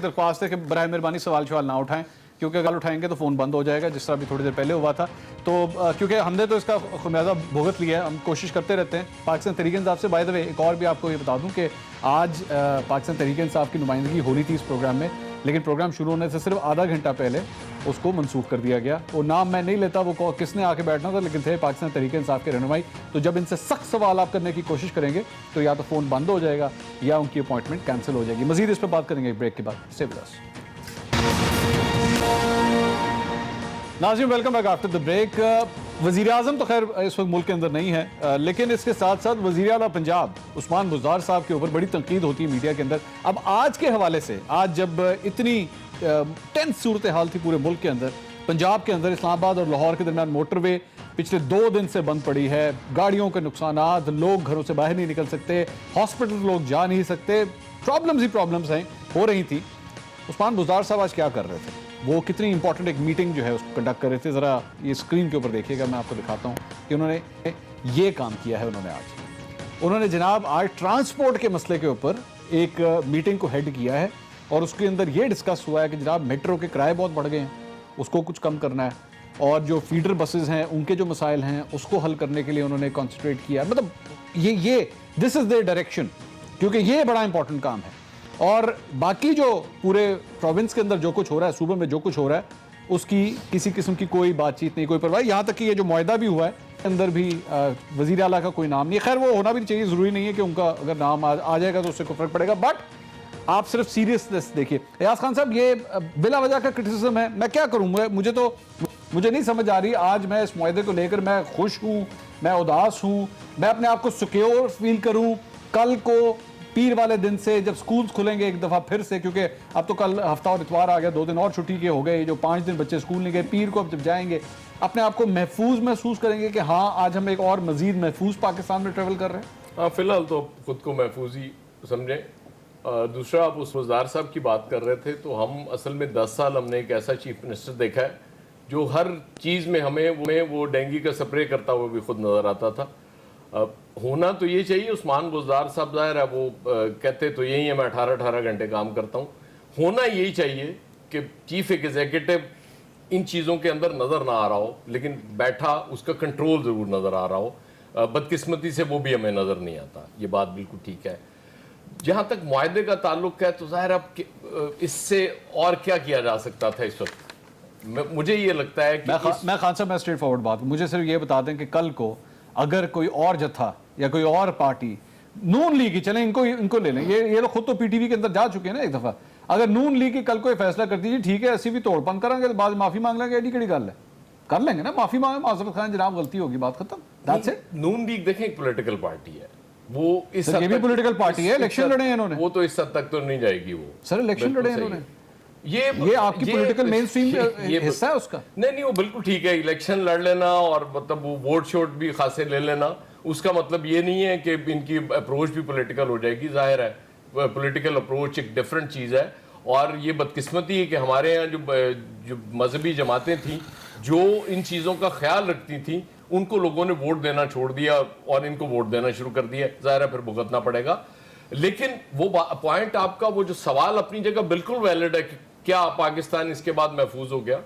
درخواست ہے کہ برائے مہربانی سوال نہ اٹھائیں, کیونکہ اگر اٹھائیں گے تو فون بند ہو جائے گا, جس طرح بھی تھوڑی دیر پہلے ہوا تھا. تو کیونکہ ہم نے تو اس کا خمیازہ بھگت لیا ہے, ہم کوشش کرتے رہتے ہیں. پاکستان تحریک انصاف سے بائی دا وے ایک اور بھی آپ کو یہ بتا دوں کہ آج پاکستان تحریک انصاف کی نمائندگی ہونی تھی اس پروگرام میں, لیکن پروگرام شروع ہونے سے صرف آدھا گھنٹہ پہلے اس کو منسوخ کر دیا گیا. وہ نام میں نہیں لیتا وہ کس نے آ کے بیٹھنا تھا, لیکن تھے پاکستان تحریک انصاف کے رہنمائی. تو جب ان سے سخت سوال آپ کرنے کی کوشش کریں گے تو یا تو فون بند ہو جائے گا یا ان کی اپوائنٹمنٹ کینسل ہو جائے گی. مزید اس پہ بات کریں گے ایک بریک کے بعد. Stay with us. ناظرین welcome back after the break. وزیر اعظم تو خیر اس وقت ملک کے اندر نہیں ہے, لیکن اس کے ساتھ ساتھ وزیر اعلیٰ پنجاب عثمان بزدار صاحب کے اوپر بڑی تنقید ہوتی ہے میڈیا کے اندر. اب آج کے حوالے سے, آج جب اتنی ٹینس صورتحال تھی پورے ملک کے اندر, پنجاب کے اندر اسلام آباد اور لاہور کے درمیان موٹر وے پچھلے 2 دن سے بند پڑی ہے, گاڑیوں کے نقصانات, لوگ گھروں سے باہر نہیں نکل سکتے, ہاسپٹل لوگ جا نہیں سکتے, پرابلمز ہیں ہو رہی تھی. عثمان بزدار صاحب آج کیا کر رہے تھے, وہ کتنی امپورٹنٹ ایک میٹنگ جو ہے اس کو کنڈکٹ کر رہے تھے. ذرا یہ اسکرین کے اوپر دیکھیے گا, میں آپ کو دکھاتا ہوں کہ انہوں نے یہ کام کیا ہے. انہوں نے جناب آج ٹرانسپورٹ کے مسئلے کے اوپر ایک میٹنگ کو ہیڈ کیا ہے, اور اس کے اندر یہ ڈسکس ہوا ہے کہ جناب میٹرو کے کرائے بہت بڑھ گئے ہیں, اس کو کچھ کم کرنا ہے, اور جو فیڈر بسز ہیں ان کے جو مسائل ہیں اس کو حل کرنے کے لیے انہوں نے کانسنٹریٹ کیا. مطلب یہ دس از دیئر ڈائریکشن, کیونکہ یہ بڑا امپورٹنٹ کام ہے. اور باقی جو پورے پروونس کے اندر جو کچھ ہو رہا ہے, صوبے میں جو کچھ ہو رہا ہے, اس کی کسی قسم کی کوئی بات چیت نہیں, کوئی پرواہ. یہاں تک کہ یہ جو معاہدہ بھی ہوا ہے اندر بھی وزیر اعلیٰ کا کوئی نام نہیں. خیر وہ ہونا بھی چاہیے, ضروری نہیں ہے کہ ان کا اگر نام آ جائے گا تو اس سے کوئی فرق پڑے گا. بٹ آپ صرف سیریسنس دیکھیے. ایاز خان صاحب یہ بلا وجہ کا کرٹیسزم ہے, میں کیا کروں, مجھے نہیں سمجھ آ رہی. آج میں اس معاہدے کو لے کر میں خوش ہوں, میں اداس ہوں, میں اپنے آپ کو سیکیور فیل کروں. کل کو پیر والے دن سے جب سکولز کھلیں گے ایک دفعہ پھر سے, کیونکہ اب تو کل ہفتہ اور اتوار آ گیا, 2 دن اور چھٹی کے ہو گئے, جو 5 دن بچے سکول نہیں گئے, پیر کو اب جب جائیں گے اپنے آپ کو محفوظ محسوس کریں گے کہ ہاں آج ہم ایک اور مزید محفوظ پاکستان میں ٹریول کر رہے ہیں. ہاں فی الحال تو خود کو محفوظ ہی سمجھیں. دوسرا آپ اس وزار صاحب کی بات کر رہے تھے, تو ہم اصل میں 10 سال ہم نے ایک ایسا چیف منسٹر دیکھا ہے جو ہر چیز میں ہمیں وہ ڈینگی کا سپرے کرتا ہوا بھی خود نظر آتا تھا. ہونا تو یہ چاہیے, عثمان بزدار صاحب ظاہر ہے وہ کہتے تو یہی ہے میں 18 گھنٹے کام کرتا ہوں, ہونا یہی چاہیے کہ چیف ایگزیکٹو ان چیزوں کے اندر نظر نہ آ رہا ہو, لیکن بیٹھا اس کا کنٹرول ضرور نظر آ رہا ہو. بدقسمتی سے وہ بھی ہمیں نظر نہیں آتا, یہ بات بالکل ٹھیک ہے. جہاں تک معاہدے کا تعلق ہے تو ظاہر اب اس سے اور کیا کیا جا سکتا تھا اس وقت. مجھے یہ لگتا ہے کہ میں خان صاحب میں اسٹریٹ فارورڈ بات, مجھے صرف یہ بتا دیں کہ کل کو اگر کوئی اور جتھا یا کوئی اور پارٹی نون لیگ کی, چلیں ان کو لے لیں, یہ لوگ خود تو پی ٹی وی کے اندر جا چکے ہیں نا ایک دفعہ, اگر نون لیگ کی کل کو یہ فیصلہ کر دیجیے ٹھیک ہے ایسی بھی توڑ پن کریں گے تو بعد معافی مانگ لیں گے, ایڈی کڑی گل ہے, کر لیں گے نا معافی مانگیں, معذرت خواہ جناب غلطی ہوگی, بات ختم. That's it. نون لیگ دیکھیں ایک پولیٹیکل پارٹی ہے, وہ اس یہ بھی پولیٹیکل پارٹی ہے, الیکشن لڑے ہیں انہوں نے, وہ تو اس حد تک تو نہیں جائے گی. وہ سر الیکشن لڑے ہیں انہوں نے, یہ آپ کی پولیٹیکل مین سٹریم حصہ ہے اس کا. نہیں وہ بالکل ٹھیک ہے, الیکشن لڑ لینا اور مطلب وہ ووٹ شوٹ بھی خاصے لے لینا, اس کا مطلب یہ نہیں ہے کہ ان کی اپروچ بھی پولیٹیکل ہو جائے گی. ظاہر ہے پولیٹیکل اپروچ ایک ڈیفرنٹ چیز ہے, اور یہ بدقسمتی ہے کہ ہمارے یہاں جو مذہبی جماعتیں تھیں جو ان چیزوں کا خیال رکھتی تھیں, ان کو لوگوں نے ووٹ دینا چھوڑ دیا اور ان کو ووٹ دینا شروع کر دیا. ظاہر ہے پھر بھگتنا پڑے گا. लेकिन वो पॉइंट आपका, वो जो सवाल अपनी जगह बिल्कुल वैलिड है कि क्या पाकिस्तान इसके बाद महफूज हो गया?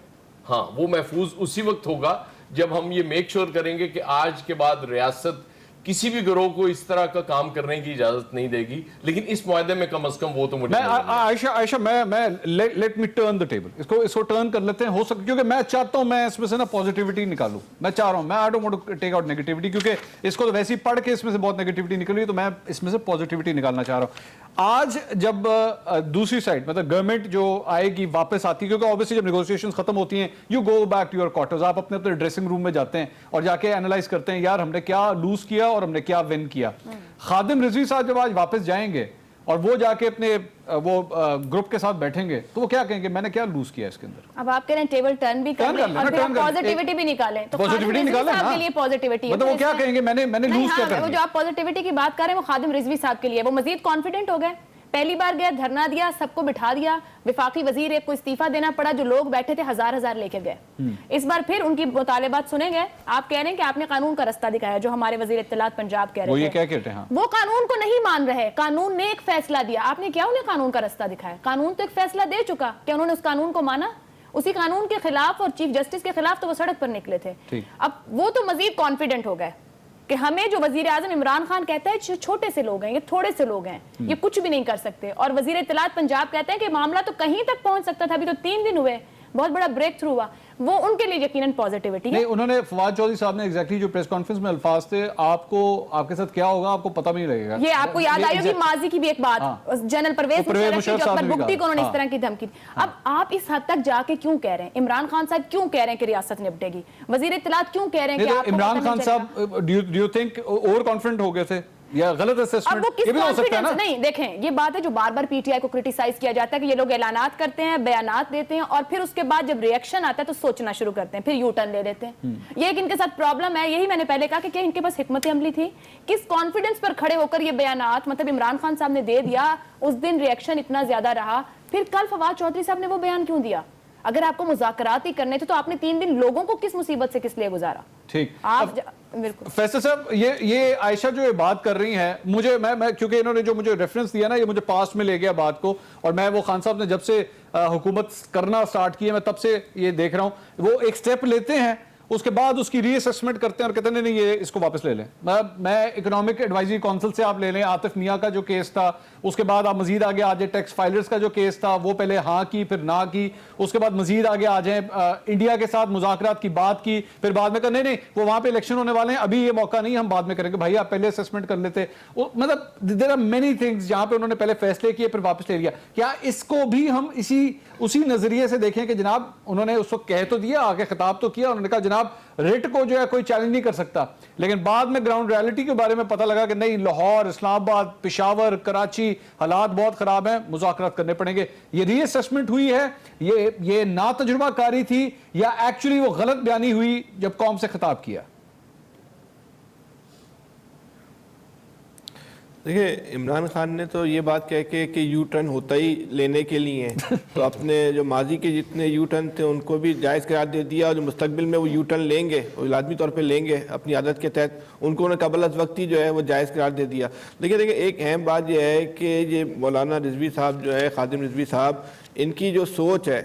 हाँ, वो महफूज उसी वक्त होगा जब हम ये मेक श्योर करेंगे कि आज के बाद रियासत किसी भी गिरोह को इस तरह का काम करने की इजाजत नहीं देगी। लेकिन इस मुआहदे में कम से कम वो तो मुझे आयशा मैं let me turn the table, इसको टर्न कर लेते हैं। हो सकता, क्योंकि मैं चाहता हूं मैं इसमें से ना पॉजिटिविटी निकालूं, मैं चाह रहा हूं, मैं I don't want to take out negativity, क्योंकि इसको तो वैसे ही पढ़ के इसमें से बहुत नेगेटिविटी निकल रही है, तो मैं इसमें से पॉजिटिविटी निकालना चाह रहा हूं। आज जब दूसरी साइड मतलब गवर्नमेंट जो आएगी वापस आती है, क्योंकि ऑब्वियसली जब नेगोशिएशंस खत्म होती हैं, you go back to your quarters, आप अपने अपने ड्रेसिंग रूम में जाते हैं और जाके एनालाइज करते हैं यार हमने क्या लूज किया और हमने क्या विन किया। खादिम रिजवी साहब जब आज वापस जाएंगे और वो जाके अपने वो ग्रुप के साथ बैठेंगे तो वो क्या कहेंगे, मैंने क्या लूज किया इसके अंदर? अब आप कह रहे हैं टेबल टर्न भी कर लें और फिर पॉजिटिविटी भी निकालें, तो पॉजिटिविटी निकालें के लिए पॉजिटिविटी, मतलब वो क्या कहेंगे मैंने लूज क्या कर? वो जो आप पॉजिटिविटी की बात कर रहे हैं वो खादिम रिजवी साहब के लिए, वो मजीद कॉन्फिडेंट हो गए। पहली बार गया, धरना दिया, सबको बिठा दिया, विफाकी वजीर एक को इस्तीफा देना पड़ा, जो लोग बैठे थे हजार लेके गए। इस बार फिर उनकी मुतालिबात सुने गए। आप कह रहे हैं कि आपने कानून का रास्ता दिखाया, जो हमारे वजीर इत्तलात पंजाब कह रहे थे, वो ये क्या कहते हैं? वो कानून को नहीं मान रहे। कानून ने एक फैसला दिया, आपने क्या उन्हें कानून का रास्ता दिखाया? कानून तो एक फैसला दे चुका, क्या उन्होंने उस कानून को माना? उसी कानून के खिलाफ और चीफ जस्टिस के खिलाफ तो वो सड़क पर निकले थे। अब वो तो मजीद कॉन्फिडेंट हो गए कि हमें जो वजीर आजम इमरान खान कहता है छोटे से लोग हैं, ये थोड़े से लोग हैं, ये कुछ भी नहीं कर सकते, और वजीर इत्तलात पंजाब कहते हैं कि मामला तो कहीं तक पहुंच सकता था, अभी तो 3 दिन हुए, बहुत बड़ा ब्रेक थ्रू हुआ, वो उनके लिए यकीनन पॉजिटिविटी है। नहीं, उन्होंने फवाद चौधरी साहब ने एग्जैक्टली जो प्रेस कॉन्फ्रेंस में अल्फाज थे, आपको आपके साथ क्या होगा आपको पता भी नहीं लगेगा। ये आपको याद आई होगी माजी की भी एक बात, जनरल परवेज मुशर्रफ जो अकबर बुगटी को उन्होंने इस तरह की धमकी दी। अब आप इस हद तक जाके क्यों कह रहे हैं? इमरान खान साहब क्यों कह रहे हैं कि रियासत निपटेगी? वजीर इत्तलात क्यों कह रहे हैं कि इमरान खान साहब do you think over confident हो गए थे या गलत असेसमेंट? ये भी हो सकता है ना? नहीं, देखें, ये बात है जो बार बार पीटीआई को क्रिटिसाइज किया जाता है कि ये लोग ऐलानात करते हैं, बयानात देते हैं और फिर उसके बाद जब रिएक्शन आता है तो सोचना शुरू करते हैं, फिर यू टर्न ले लेते हैं। ये एक इनके साथ प्रॉब्लम है। यही मैंने पहले कहा कि क्या इनके पास हिकमत अमली थी? किस कॉन्फिडेंस पर खड़े होकर ये बयानात मतलब इमरान खान साहब ने दे दिया, उस दिन रिएक्शन इतना ज्यादा रहा, फिर कल फवाद चौधरी साहब ने वो बयान क्यों दिया? अगर आपको मुज़ाकरात ही करने थे तो आपने 3 दिन लोगों को किस मुसीबत से किस लिए गुजारा? ठीक, आप फैसल साहब, ये आयशा जो ये बात कर रही हैं, मुझे मैं क्योंकि इन्होंने जो मुझे रेफरेंस दिया ना, ये मुझे पास्ट में ले गया बात को, और मैं वो खान साहब ने जब से हुकूमत करना स्टार्ट की है, मैं तब से ये देख रहा हूं, वो एक स्टेप लेते हैं, उसके बाद उसकी रीअसेसमेंट करते हैं और कहते हैं नहीं ये इसको वापस ले लें। मैं इकोनॉमिक एडवाइजरी काउंसिल से आप ले लें, आतिफ मियां का जो केस था, उसके बाद आप मजीद आगे आ जाए, टैक्स फाइलर्स का जो केस था वो पहले हाँ की फिर ना की, उसके बाद मजीद आगे आ जाए, इंडिया के साथ मुज़ाकरात की बात की, फिर बाद में कहा नहीं वो वहां पे इलेक्शन होने वाले हैं, अभी ये मौका नहीं, हम बाद में करेंगे। भाई आप पहले असेसमेंट कर लेते। मतलब देयर आर मेनी थिंग्स जहां पे उन्होंने पहले फैसले किए फिर वापस ले लिया। क्या इसको भी हम उसी नजरिए से देखें कि जनाब उन्होंने उस वक्त कह तो दिया, आगे खिताब तो किया, उन्होंने कहा जनाब रेट को जो है कोई चैलेंज नहीं कर सकता, लेकिन बाद में ग्राउंड रियलिटी के बारे में पता लगा कि नहीं, लाहौर, इस्लामाबाद, पेशावर, कराची हालात बहुत खराब हैं, मुज़ाकरात करने पड़ेंगे। ये रीअसेसमेंट हुई है, ये ना तजुर्बाकारी थी या एक्चुअली वो गलत बयानी हुई जब कौम से खिताब किया? देखिए, इमरान खान ने तो ये बात कह के कि यू टर्न होता ही लेने के लिए है, तो अपने जो माजी के जितने यू टर्न थे उनको भी जायज़ करार दे दिया, और जो मुस्तकबिल में वो यू टर्न लेंगे, वो लाजमी तौर पे लेंगे अपनी आदत के तहत, उनको उन्हें कबल अज़ वक्ती जो है वो जायज़ करार दे दिया। लेकिन देखिए, एक अहम बात यह है कि ये मौलाना रिजवी साहब जो है, खादिम रिजवी साहब, इनकी जो सोच है,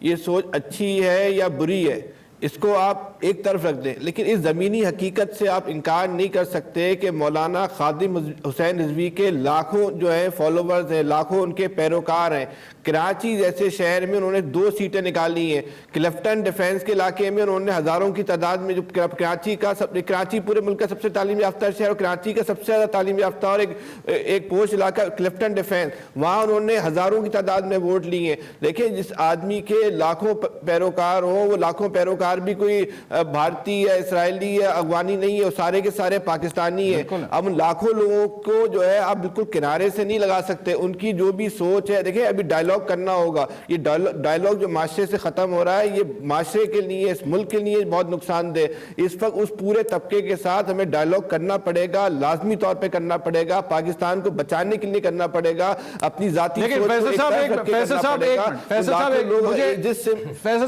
ये सोच अच्छी है या बुरी है, इसको आप एक तरफ रख दें, लेकिन इस ज़मीनी हकीकत से आप इनकार नहीं कर सकते कि मौलाना खादिम हुसैन रिजवी के लाखों जो है फॉलोवर्स हैं, लाखों उनके पैरोकार हैं। कराची जैसे शहर में उन्होंने 2 सीटें निकाली हैं, क्लिफ्टन डिफेंस के इलाके में उन्होंने हज़ारों की तादाद में, जो कराची पूरे मुल्क का सबसे तालीम याफ्ता शहर और कराची का सबसे ज़्यादा तालीम याफ्ता और एक पोश इलाका क्लिफ्टन डिफेंस, वहाँ उन्होंने हज़ारों की तादाद में वोट लिए हैं। देखिए, जिस आदमी के लाखों पैरोकार हों, वो लाखों पैरोकार भी कोई भारतीय या इसराइली या अफगानी नहीं है, वो सारे के सारे पाकिस्तानी है। अब उन लाखों लोगों को जो है आप बिल्कुल किनारे से नहीं लगा सकते, उनकी जो भी सोच है। देखिए, अभी डायलॉग करना होगा, ये डायलॉग जो माशरे से खत्म हो रहा है, ये माशरे के लिए, इस मुल्क के लिए बहुत नुकसानदेह। इस वक्त उस पूरे तबके के साथ हमें डायलॉग करना पड़ेगा, लाजमी तौर पर करना पड़ेगा, पाकिस्तान को बचाने के लिए करना पड़ेगा, अपनी जाती फैसल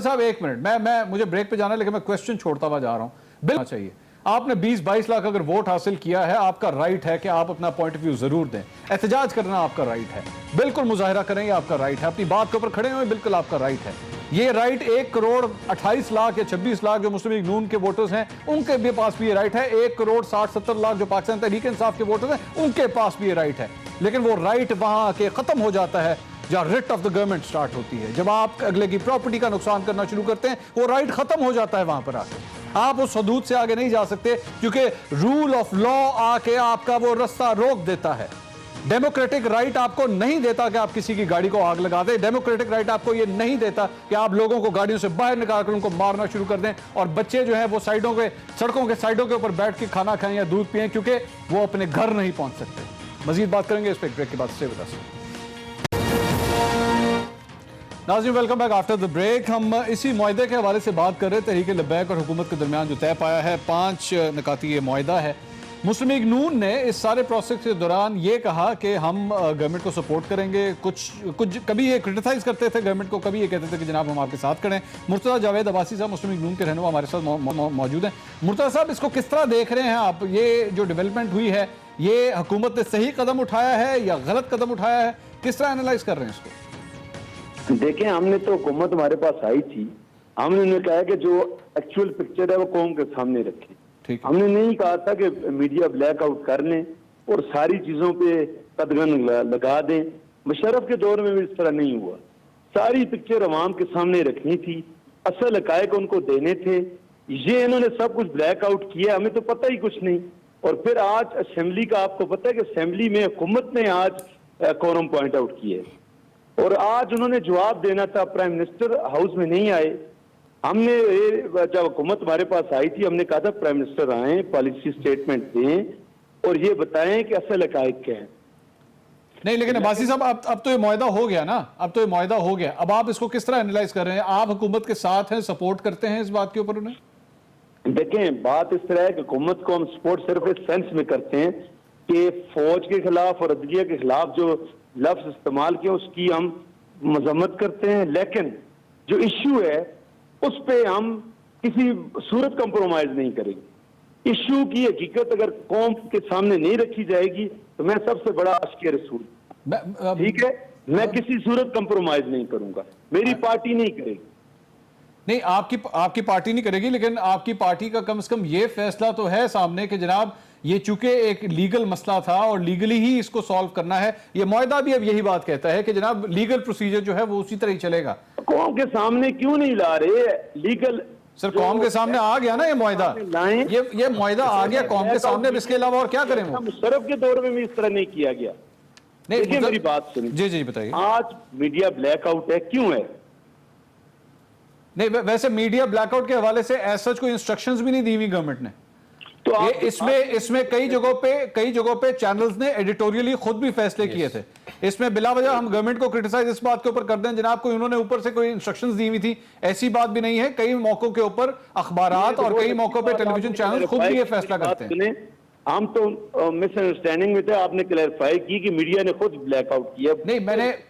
साहब एक मिनट, मैं मुझे ब्रेक पे जाना है, लेकिन मैं क्वेश्चन छोड़ता हुआ जा रहा हूं। बिल चाहिए आपने 20-22 लाख अगर वोट हासिल किया है, आपका राइट है कि आप अपना पॉइंट ऑफ व्यू जरूर दें, एहतजाज करना आपका राइट है, बिल्कुल मुजाहिरा करें, ये आपका राइट है, अपनी बात के ऊपर खड़े हुए बिल्कुल आपका राइट है। ये राइट 1 करोड़ 28 लाख या 26 लाख जो मुस्लिम लीग नून के वोटर्स हैं उनके भी पास भी ये राइट है, 1 करोड़ 60-70 लाख जो पाकिस्तान तहरीक इंसाफ के वोटर्स हैं उनके पास भी ये राइट है। लेकिन वो राइट वहां आके खत्म हो जाता है जहां writ of the government start होती है। जब आप अगले की प्रॉपर्टी का नुकसान करना शुरू करते हैं, वो राइट खत्म हो जाता है वहां पर आके। आप उस हदूद से आगे नहीं जा सकते क्योंकि रूल ऑफ लॉ आके आपका वो रास्ता रोक देता है। डेमोक्रेटिक राइट आपको नहीं देता कि आप किसी की गाड़ी को आग लगा दें। डेमोक्रेटिक राइट आपको ये नहीं देता कि आप लोगों को गाड़ियों से बाहर निकाल कर उनको मारना शुरू कर दें और बच्चे जो है वो साइडों के सड़कों के साइडों के ऊपर बैठ के खाना खाएं या दूध पिएं क्योंकि वो अपने घर नहीं पहुंच सकते। मजीद बात करेंगे इस पर ब्रेक के बाद। से बता नाज़रीन, welcome back after the break. हम इसी मुआहदे के हवाले से बात कर रहे हैं, तहरीक लब्बैक और हुकूमत के दरमियान जो तय पाया है 5 नकाती ये मुआहदा है। मुस्लिम लीग नून ने इस सारे प्रोसेस के दौरान ये कहा कि हम गवर्नमेंट को सपोर्ट करेंगे। कुछ कभी ये क्रिटिसाइज करते थे गवर्नमेंट को, कभी ये कहते थे कि जनाब हम आपके साथ खड़े हैं। मुर्तज़ा जावेद अब्बासी साहब मुस्लिम लीग नून के रहनुमा हमारे साथ मौजूद हैं। मुर्तज़ा साहब, इसको किस तरह देख रहे हैं आप? ये जो डेवलपमेंट हुई है, ये हुकूमत ने सही कदम उठाया है या गलत कदम उठाया है? किस तरह एनालाइज कर रहे हैं इसको? देखें, हमने तो हुकूमत हमारे पास आई थी, हमने उन्हें कहा कि जो एक्चुअल पिक्चर है वो कौम के सामने रखें। हमने नहीं कहा था कि मीडिया ब्लैक आउट कर लें और सारी चीजों पे कदगन लगा दें। मुशर्रफ के दौर में भी इस तरह नहीं हुआ। सारी पिक्चर अवाम के सामने रखनी थी, असल हकायक उनको देने थे। ये इन्होंने सब कुछ ब्लैक आउट किया, हमें तो पता ही कुछ नहीं। और फिर आज असेंबली का आपको पता है कि असेंबली में हुकूमत ने आज कोरम पॉइंट आउट किया और आज उन्होंने जवाब देना था, प्राइम मिनिस्टर हाउस में नहीं आए। हमने जब हुकूमत हमारे पास आई थी, हमने कहा था प्राइम मिनिस्टर आए, पॉलिसी स्टेटमेंट दें और ये बताएं कि असल हकायक क्या है। नहीं, लेकिन अब्बासी साहब अब तो ये मुआहदा हो गया ना, अब तो ये मुआहदा हो गया। अब आप इसको किस तरह एनालाइज कर रहे हैं? आप हुकूमत के साथ हैं, सपोर्ट करते हैं इस बात के ऊपर? उन्हें देखें, बात इस तरह है कि हुकूमत को हम सपोर्ट सिर्फ इस सेंस में करते हैं कि फौज के खिलाफ और अदलिया के खिलाफ जो लफ्ज इस्तेमाल किया उसकी हम मजम्मत करते हैं, लेकिन जो इश्यू है उस पे हम किसी सूरत कंप्रोमाइज नहीं करेंगे। इश्यू की हकीकत अगर कौम के सामने नहीं रखी जाएगी तो मैं सबसे बड़ा आशिक रसूल, ठीक है, मैं किसी सूरत कंप्रोमाइज नहीं करूंगा, मेरी पार्टी नहीं करेगी। नहीं, आपकी पार्टी नहीं करेगी, लेकिन आपकी पार्टी का कम से कम ये फैसला तो है सामने कि जनाब ये चूंकि एक लीगल मसला था और लीगली ही इसको सॉल्व करना है। ये मुआहदा भी अब यही बात कहता है कि जनाब लीगल प्रोसीजर जो है वो उसी तरह ही चलेगा। कौम के सामने क्यों नहीं ला रहे लीगल? सर, कौम के सामने आ गया ना ये मुआहदा, ये मुआहदा आ गया कौम के सामने। अब इसके अलावा और क्या करें? वो मुशर्रफ के दौर में भी इस तरह नहीं किया गया। देखिए, मेरी बात सुनिए। जी जी बताइए। आज मीडिया ब्लैकआउट है, क्यों है? नहीं, वैसे मीडिया ब्लैकआउट के हवाले से एज सच कोई इंस्ट्रक्शंस भी नहीं दी हुई गवर्नमेंट ने। तो इसमें कई जगहों पे चैनल्स ने एडिटोरियली खुद भी फैसले किए थे। इसमें बिला वजह हम गवर्नमेंट को क्रिटिसाइज इस बात के ऊपर कर दें जनाब कोई उन्होंने ऊपर से कोई इंस्ट्रक्शंस दी हुई थी, ऐसी बात भी नहीं है। कई मौकों के ऊपर अखबारात और कई मौकों पे टेलीविजन चैनल खुद भी ये फैसला करते हैं। हम तो मिसअंडरस्टैंडिंग में थे, आपने क्लैरिफाई की कि मीडिया ने खुद ब्लैकआउट किया। नहीं,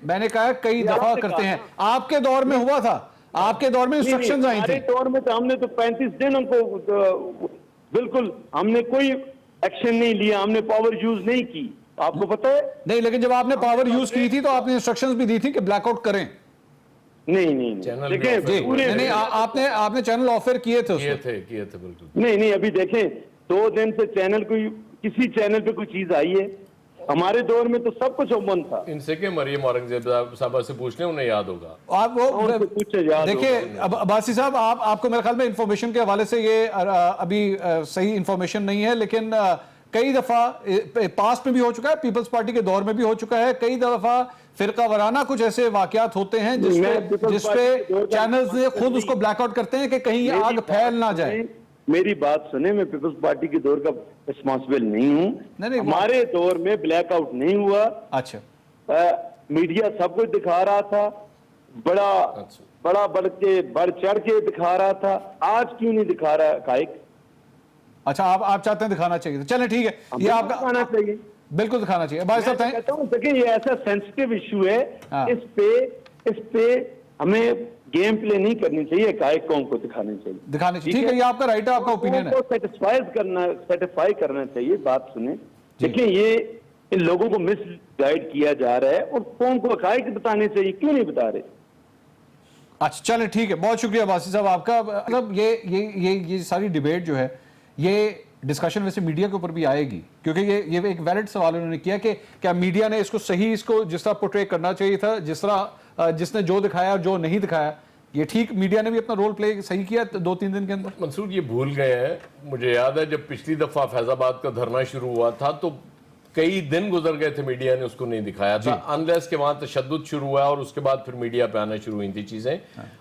मैंने कहा कई दफा करते हैं। आपके दौर में हुआ था, आपके दौर में इंस्ट्रक्शंस आई थी। दौर में तो हमने तो 35 दिन हमको बिल्कुल हमने कोई एक्शन नहीं लिया, हमने पावर यूज नहीं की, आपको पता है? नहीं, लेकिन जब आपने पावर यूज की थी तो आपने इंस्ट्रक्शंस भी दी थी कि ब्लैकआउट करें। नहीं, देखिए आपने चैनल ऑफर किए थे बिल्कुल। नहीं, अभी देखें 2 दिन से चैनल किसी चैनल पे कोई चीज आई है? हमारे दौर में तो सब कुछ ओपन था। इनसे के मरियम औरंगजेब साहब से पूछ लें, उन्हें याद होगा। आप वो देखिए अब्बासी साहब, आपको मेरे ख्याल में इंफॉर्मेशन के हवाले से ये अभी सही इंफॉर्मेशन नहीं है, लेकिन कई दफा पास्ट में भी हो चुका है, पीपल्स पार्टी के दौर में भी हो चुका है। कई दफा फिरका वराना कुछ ऐसे वाकयात होते हैं जिसपे चैनल्स ने खुद उसको ब्लैकआउट करते हैं कि कहीं आग फैल ना जाए। मेरी बात सुने, मैं पीपल्स पार्टी के दौर का रिस्पॉन्सिबल नहीं हूँ। हमारे दौर में ब्लैकआउट नहीं हुआ। अच्छा, मीडिया सब कुछ दिखा रहा था, बड़ा बढ़ चढ़ के दिखा रहा था। आज क्यों नहीं दिखा रहा काइक? अच्छा, आप चाहते हैं दिखाना चाहिए, चलें ठीक है, ये आपका दिखाना चाहिए, बिल्कुल दिखाना चाहिए। भाई साहब कहता हूँ देखिए, ये ऐसा सेंसिटिव इशू है, इस पे हमें गेम प्ले नहीं करनी चाहिए, हकायक कौम को दिखाने चाहिए। ठीक है, ये आपका राइट है, आपका ओपिनियन है। सेटिस्फाई करना चाहिए, बात सुने। देखिए, ये इन लोगों को मिस गाइड किया जा रहा है और कौम को हकायक बताने चाहिए, क्यों नहीं बता रहे? अच्छा चले ठीक है, बहुत शुक्रिया वासी साहब आपका। मतलब ये सारी डिबेट जो है, ये डिस्कशन वैसे मीडिया के ऊपर भी आएगी, क्योंकि ये एक वैलिड सवाल उन्होंने किया कि क्या मीडिया ने इसको सही, इसको जिस तरह पोर्ट्रे करना चाहिए था, जिस तरह जिसने जो दिखाया और जो नहीं दिखाया, ये ठीक मीडिया ने भी अपना रोल प्ले सही किया 2-3 दिन के अंदर? मंसूर ये भूल गए हैं, मुझे याद है जब पिछली दफा फैजाबाद का धरना शुरू हुआ था तो कई दिन गुजर गए थे, मीडिया ने उसको नहीं दिखाया था, अनलेस के वहां तशद्दुद शुरू हुआ और उसके बाद फिर मीडिया पे आना शुरू हुई थी चीजें।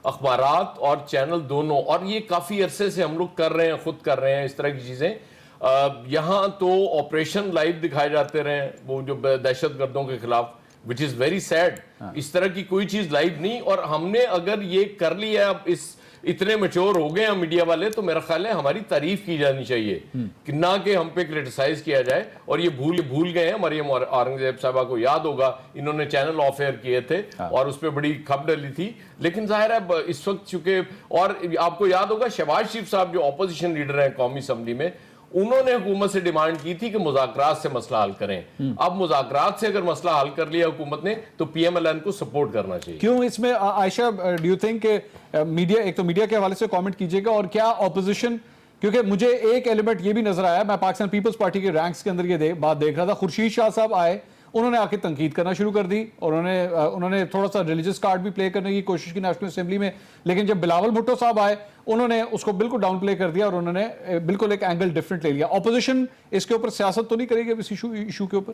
अखबारात और चैनल दोनों, और ये काफी अरसे से हम लोग कर रहे हैं, खुद कर रहे हैं इस तरह की चीजें। यहाँ तो ऑपरेशन लाइव दिखाए जाते रहे, वो जो दहशत गर्दों के खिलाफ, विच इज वेरी सैड। इस तरह की कोई चीज लाइव नहीं, और हमने अगर ये कर लिया, अब इस इतने मैच्योर हो गए हैं मीडिया वाले, तो मेरा ख्याल है हमारी तारीफ की जानी चाहिए कि ना कि हम पे क्रिटिसाइज किया जाए। और ये भूल गए हैं, मरियम औरंगजेब साहबा को याद होगा, इन्होंने चैनल ऑफ एयर किए थे और उस पर बड़ी खप डली थी। लेकिन जाहिर है इस वक्त चूंकि, और आपको याद होगा शहबाज शरीफ साहब जो अपोजिशन लीडर हैं कौमी असम्बली में, उन्होंने हुकूमत से डिमांड की थी कि मुज़ाकरात से मसला हल करें। अब मुज़ाकरात से अगर मसला हल कर लिया हुकूमत ने, तो पीएमएलएन को सपोर्ट करना चाहिए। क्यों इसमें Ayesha, do you think media, एक तो मीडिया के हवाले से कमेंट कीजिएगा, और क्या ऑपोजिशन, क्योंकि मुझे एक एलिमेंट ये भी नजर आया, मैं पाकिस्तान पीपल्स पार्टी के रैंक्स के अंदर ये बात देख रहा था, खुर्शीद शाह साहब आए, उन्होंने आके तनकीद करना शुरू कर दी, और उन्होंने थोड़ा सा रिलीजियस कार्ड भी प्ले करने की कोशिश की नेशनल असेंबली में। लेकिन जब बिलावल भुट्टो साहब आए, उन्होंने उसको बिल्कुल डाउन प्ले कर दिया और उन्होंने बिल्कुल एक एंगल डिफरेंट ले लिया। ऑपोजिशन इसके ऊपर सियासत तो नहीं करेगी इस इशू के ऊपर?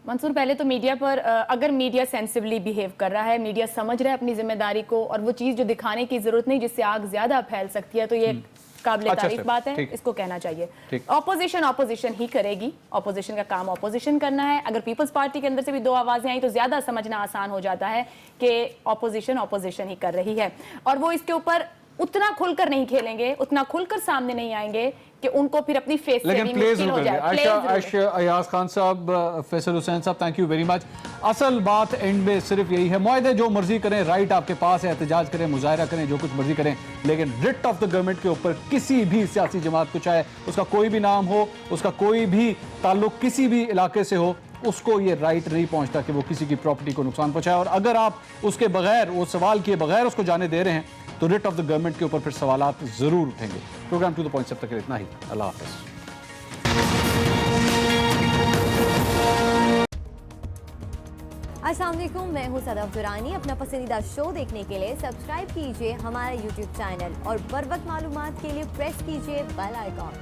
मंसूर, पहले तो मीडिया पर, अगर मीडिया सेंसिबली बिहेव कर रहा है, मीडिया समझ रहा है अपनी जिम्मेदारी को, और वो चीज़ जो दिखाने की जरूरत नहीं जिससे आग ज्यादा फैल सकती है, तो ये काबिल तारीफ बात है, इसको कहना चाहिए। ऑपोजिशन ही करेगी, ऑपोजिशन का काम ऑपोजिशन करना है। अगर पीपल्स पार्टी के अंदर से भी 2 आवाजें आई तो ज्यादा समझना आसान हो जाता है कि ऑपोजिशन ही कर रही है, और वो इसके ऊपर उतना खुलकर नहीं खेलेंगे, उतना खुलकर सामने नहीं आएंगे कि उनको फिर अपनी फेस से भी मुश्किल हो जाए। आयशा अयाज खान साहब, फैसल हुसैन साहब, थैंक यू वेरी मच। असल बात एंड में सिर्फ यही है, मुआहदे जो मर्जी करें, राइट आपके पास है, एहतजाज करें, मुजाहरा करें, जो कुछ मर्जी करें, लेकिन रिट ऑफ द गवर्नमेंट के ऊपर किसी भी सियासी जमात को, चाहे उसका कोई भी नाम हो, उसका कोई भी ताल्लुक किसी भी इलाके से हो, उसको ये राइट नहीं पहुंचता कि वो किसी की प्रॉपर्टी को नुकसान पहुंचाए। और अगर आप उसके बगैर, वो सवाल किए बगैर उसको जाने दे रहे हैं, तो रिट ऑफ द गवर्नमेंट के ऊपर फिर सवालात जरूर उठेंगे। प्रोग्राम टू द पॉइंट सब तक इतना ही। अल्लाह हाफिज़। अस्सलाम वालेकुम, मैं हूं सदफ दुरानी। अपना पसंदीदा शो देखने के लिए सब्सक्राइब कीजिए हमारा YouTube चैनल, और बर वक्त मालूमात के लिए प्रेस कीजिए बेल आइकॉन।